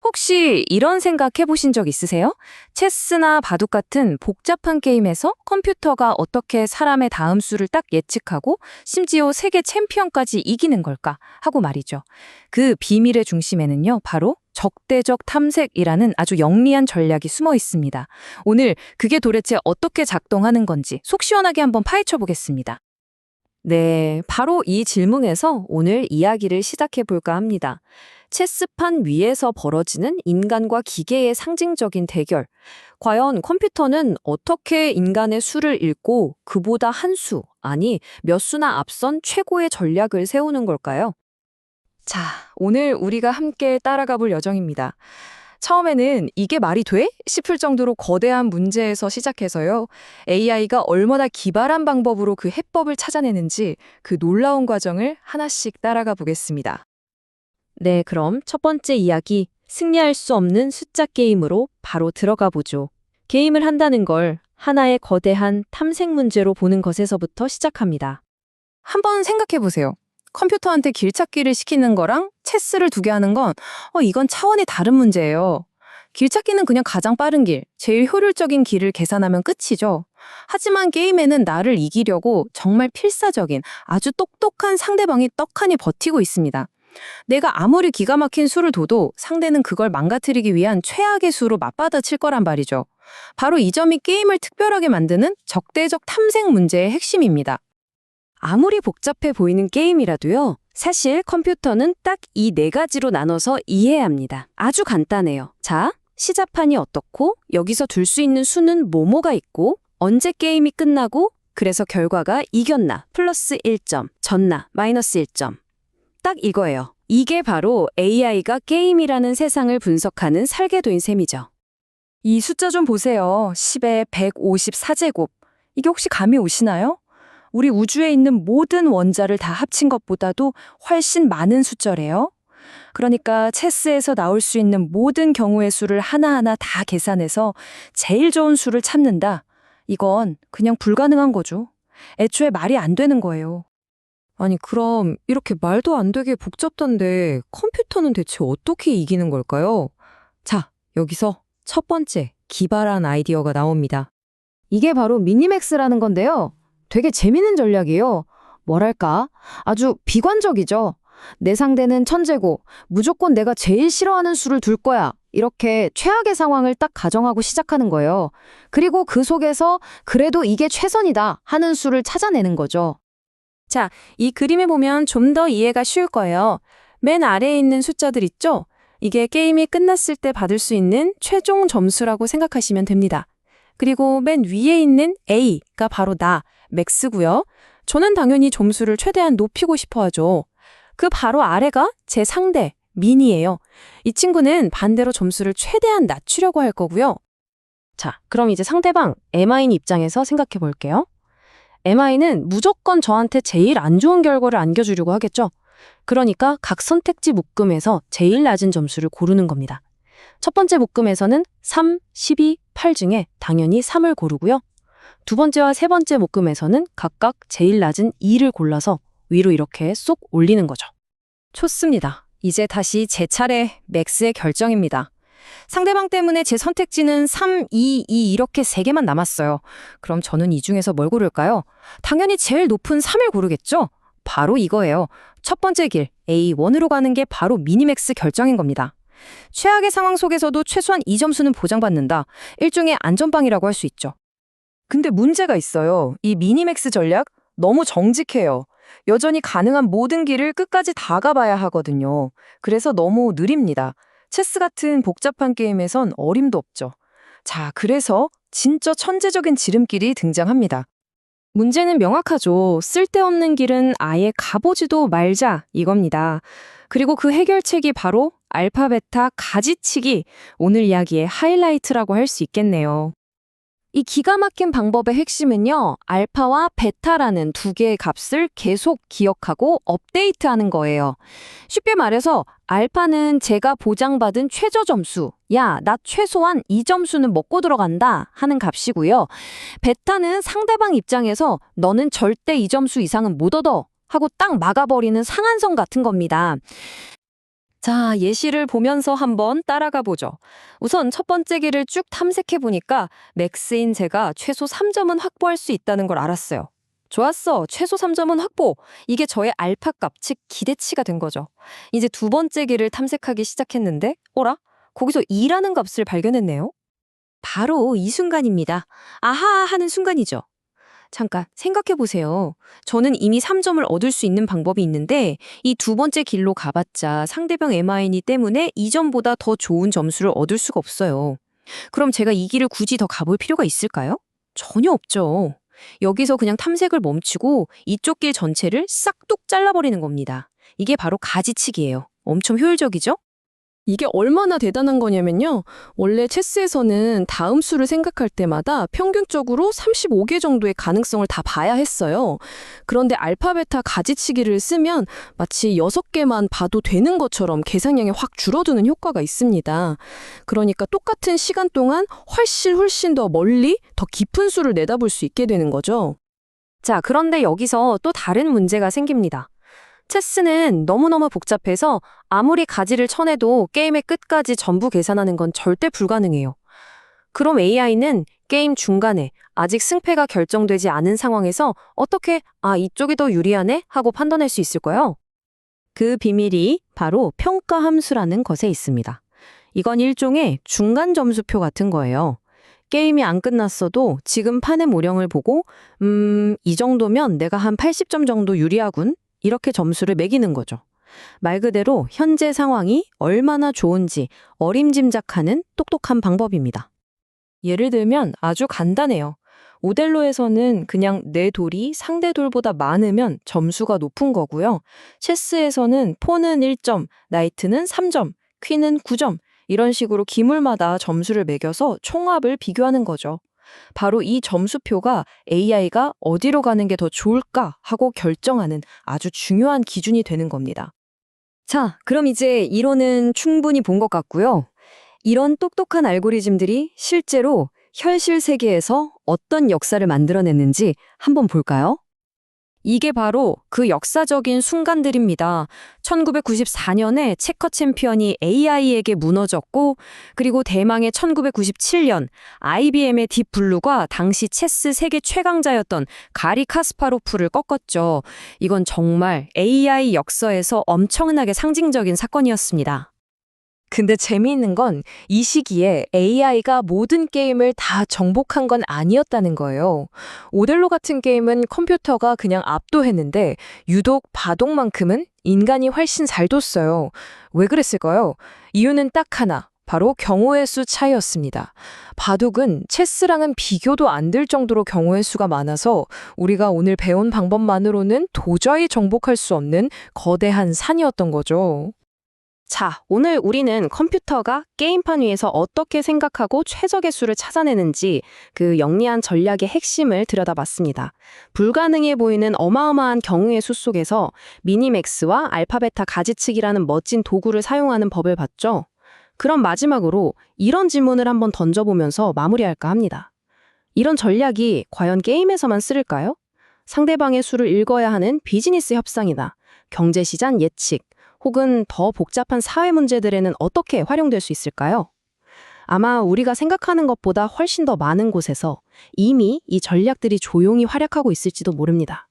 혹시 이런 생각 해보신 적 있으세요? 체스나 바둑 같은 복잡한 게임에서 컴퓨터가 어떻게 사람의 다음 수를 딱 예측하고 심지어 세계 챔피언까지 이기는 걸까 하고 말이죠. 그 비밀의 중심에는요, 바로 적대적 탐색이라는 아주 영리한 전략이 숨어 있습니다. 오늘 그게 도대체 어떻게 작동하는 건지 속 시원하게 한번 파헤쳐 보겠습니다. 네, 바로 이 질문에서 오늘 이야기를 시작해 볼까 합니다. 체스판 위에서 벌어지는 인간과 기계의 상징적인 대결. 과연 컴퓨터는 어떻게 인간의 수를 읽고 그보다 한 수, 아니 몇 수나 앞선 최고의 전략을 세우는 걸까요? 자, 오늘 우리가 함께 따라가 볼 여정입니다. 처음에는 이게 말이 돼? 싶을 정도로 거대한 문제에서 시작해서요. AI가 얼마나 기발한 방법으로 그 해법을 찾아내는지 그 놀라운 과정을 하나씩 따라가 보겠습니다. 네, 그럼 첫 번째 이야기, 승리할 수 없는 숫자 게임으로 바로 들어가 보죠. 게임을 한다는 걸 하나의 거대한 탐색 문제로 보는 것에서부터 시작합니다. 한번 생각해 보세요. 컴퓨터한테 길찾기를 시키는 거랑 체스를 두게 하는 건 이건 차원이 다른 문제예요. 길찾기는 그냥 가장 빠른 길, 제일 효율적인 길을 계산하면 끝이죠. 하지만 게임에는 나를 이기려고 정말 필사적인 아주 똑똑한 상대방이 떡하니 버티고 있습니다. 내가 아무리 기가 막힌 수를 둬도 상대는 그걸 망가뜨리기 위한 최악의 수로 맞받아칠 거란 말이죠. 바로 이 점이 게임을 특별하게 만드는 적대적 탐색 문제의 핵심입니다. 아무리 복잡해 보이는 게임이라도요, 사실 컴퓨터는 딱 이 네 가지로 나눠서 이해해야 합니다. 아주 간단해요. 자, 시작판이 어떻고, 여기서 둘 수 있는 수는 뭐뭐가 있고, 언제 게임이 끝나고, 그래서 결과가 이겼나, 플러스 1점, 졌나, 마이너스 1점. 딱 이거예요. 이게 바로 AI가 게임이라는 세상을 분석하는 설계도인 셈이죠. 이 숫자 좀 보세요. 10의 154제곱. 이게 혹시 감이 오시나요? 우리 우주에 있는 모든 원자를 다 합친 것보다도 훨씬 많은 숫자래요. 그러니까 체스에서 나올 수 있는 모든 경우의 수를 하나하나 다 계산해서 제일 좋은 수를 찾는다. 이건 그냥 불가능한 거죠. 애초에 말이 안 되는 거예요. 아니, 그럼 이렇게 말도 안 되게 복잡던데 컴퓨터는 대체 어떻게 이기는 걸까요? 자, 여기서 첫 번째 기발한 아이디어가 나옵니다. 이게 바로 미니맥스라는 건데요. 되게 재밌는 전략이에요. 뭐랄까? 아주 비관적이죠. 내 상대는 천재고 무조건 내가 제일 싫어하는 수를 둘 거야. 이렇게 최악의 상황을 딱 가정하고 시작하는 거예요. 그리고 그 속에서 그래도 이게 최선이다 하는 수를 찾아내는 거죠. 자, 이 그림을 보면 좀 더 이해가 쉬울 거예요. 맨 아래에 있는 숫자들 있죠? 이게 게임이 끝났을 때 받을 수 있는 최종 점수라고 생각하시면 됩니다. 그리고 맨 위에 있는 A가 바로 나, 맥스고요. 저는 당연히 점수를 최대한 높이고 싶어 하죠. 그 바로 아래가 제 상대, 민이에요. 이 친구는 반대로 점수를 최대한 낮추려고 할 거고요. 자, 그럼 이제 상대방 MI인 입장에서 생각해 볼게요. MI는 무조건 저한테 제일 안 좋은 결과를 안겨주려고 하겠죠. 그러니까 각 선택지 묶음에서 제일 낮은 점수를 고르는 겁니다. 첫 번째 묶음에서는 3, 12, 8 중에 당연히 3을 고르고요. 두 번째와 세 번째 묶음에서는 각각 제일 낮은 2를 골라서 위로 이렇게 쏙 올리는 거죠. 좋습니다. 이제 다시 제 차례 맥스의 결정입니다. 상대방 때문에 제 선택지는 3, 2, 2 이렇게 3개만 남았어요. 그럼 저는 이 중에서 뭘 고를까요? 당연히 제일 높은 3을 고르겠죠? 바로 이거예요. 첫 번째 길, A1으로 가는 게 바로 미니맥스 결정인 겁니다. 최악의 상황 속에서도 최소한 2점수는 보장받는다. 일종의 안전빵이라고 할 수 있죠. 근데 문제가 있어요. 이 미니맥스 전략 너무 정직해요. 여전히 가능한 모든 길을 끝까지 다 가봐야 하거든요. 그래서 너무 느립니다. 체스 같은 복잡한 게임에선 어림도 없죠. 자, 그래서 진짜 천재적인 지름길이 등장합니다. 문제는 명확하죠. 쓸데없는 길은 아예 가보지도 말자 이겁니다. 그리고 그 해결책이 바로 알파, 베타, 가지치기, 오늘 이야기의 하이라이트라고 할 수 있겠네요. 이 기가 막힌 방법의 핵심은요, 알파와 베타라는 두 개의 값을 계속 기억하고 업데이트하는 거예요. 쉽게 말해서 알파는 제가 보장받은 최저 점수, 야, 나 최소한 이 점수는 먹고 들어간다 하는 값이고요. 베타는 상대방 입장에서 너는 절대 이 점수 이상은 못 얻어 하고 딱 막아버리는 상한선 같은 겁니다. 자, 예시를 보면서 한번 따라가 보죠. 우선 첫 번째 길을 쭉 탐색해 보니까 맥스인 제가 최소 3점은 확보할 수 있다는 걸 알았어요. 좋았어. 최소 3점은 확보. 이게 저의 알파 값, 즉 기대치가 된 거죠. 이제 두 번째 길을 탐색하기 시작했는데, 어라? 거기서 2라는 값을 발견했네요. 바로 이 순간입니다. 아하 하는 순간이죠. 잠깐 생각해 보세요. 저는 이미 3점을 얻을 수 있는 방법이 있는데 이 두 번째 길로 가봤자 상대방 MIN이 때문에 2점보다 더 좋은 점수를 얻을 수가 없어요. 그럼 제가 이 길을 굳이 더 가볼 필요가 있을까요? 전혀 없죠. 여기서 그냥 탐색을 멈추고 이쪽 길 전체를 싹둑 잘라버리는 겁니다. 이게 바로 가지치기예요. 엄청 효율적이죠? 이게 얼마나 대단한 거냐면요. 원래 체스에서는 다음 수를 생각할 때마다 평균적으로 35개 정도의 가능성을 다 봐야 했어요. 그런데 알파, 베타 가지치기를 쓰면 마치 6개만 봐도 되는 것처럼 계산량이 확 줄어드는 효과가 있습니다. 그러니까 똑같은 시간 동안 훨씬 더 멀리, 더 깊은 수를 내다볼 수 있게 되는 거죠. 자, 그런데 여기서 또 다른 문제가 생깁니다. 체스는 너무너무 복잡해서 아무리 가지를 쳐내도 게임의 끝까지 전부 계산하는 건 절대 불가능해요. 그럼 AI는 게임 중간에 아직 승패가 결정되지 않은 상황에서 어떻게 이쪽이 더 유리하네? 하고 판단할 수 있을까요? 그 비밀이 바로 평가 함수라는 것에 있습니다. 이건 일종의 중간 점수표 같은 거예요. 게임이 안 끝났어도 지금 판의 모령을 보고 이 정도면 내가 한 80점 정도 유리하군. 이렇게 점수를 매기는 거죠. 말 그대로 현재 상황이 얼마나 좋은지 어림짐작하는 똑똑한 방법입니다. 예를 들면 아주 간단해요. 오델로에서는 그냥 내 돌이 상대 돌보다 많으면 점수가 높은 거고요. 체스에서는 폰은 1점, 나이트는 3점, 퀸은 9점 이런 식으로 기물마다 점수를 매겨서 총합을 비교하는 거죠. 바로 이 점수표가 AI가 어디로 가는 게 더 좋을까 하고 결정하는 아주 중요한 기준이 되는 겁니다. 자, 그럼 이제 이론은 충분히 본 것 같고요. 이런 똑똑한 알고리즘들이 실제로 현실 세계에서 어떤 역사를 만들어냈는지 한번 볼까요? 이게 바로 그 역사적인 순간들입니다. 1994년에 체커 챔피언이 AI에게 무너졌고, 그리고 대망의 1997년 IBM의 딥블루가 당시 체스 세계 최강자였던 가리 카스파로프를 꺾었죠. 이건 정말 AI 역사에서 엄청나게 상징적인 사건이었습니다. 근데 재미있는 건 이 시기에 AI가 모든 게임을 다 정복한 건 아니었다는 거예요. 오델로 같은 게임은 컴퓨터가 그냥 압도했는데 유독 바둑만큼은 인간이 훨씬 잘 뒀어요. 왜 그랬을까요? 이유는 딱 하나. 바로 경우의 수 차이였습니다. 바둑은 체스랑은 비교도 안 될 정도로 경우의 수가 많아서 우리가 오늘 배운 방법만으로는 도저히 정복할 수 없는 거대한 산이었던 거죠. 자, 오늘 우리는 컴퓨터가 게임판 위에서 어떻게 생각하고 최적의 수를 찾아내는지 그 영리한 전략의 핵심을 들여다봤습니다. 불가능해 보이는 어마어마한 경우의 수 속에서 미니맥스와 알파베타 가지치기라는 멋진 도구를 사용하는 법을 봤죠. 그럼 마지막으로 이런 질문을 한번 던져보면서 마무리할까 합니다. 이런 전략이 과연 게임에서만 쓰일까요? 상대방의 수를 읽어야 하는 비즈니스 협상이나 경제시장 예측, 혹은 더 복잡한 사회 문제들에는 어떻게 활용될 수 있을까요? 아마 우리가 생각하는 것보다 훨씬 더 많은 곳에서 이미 이 전략들이 조용히 활약하고 있을지도 모릅니다.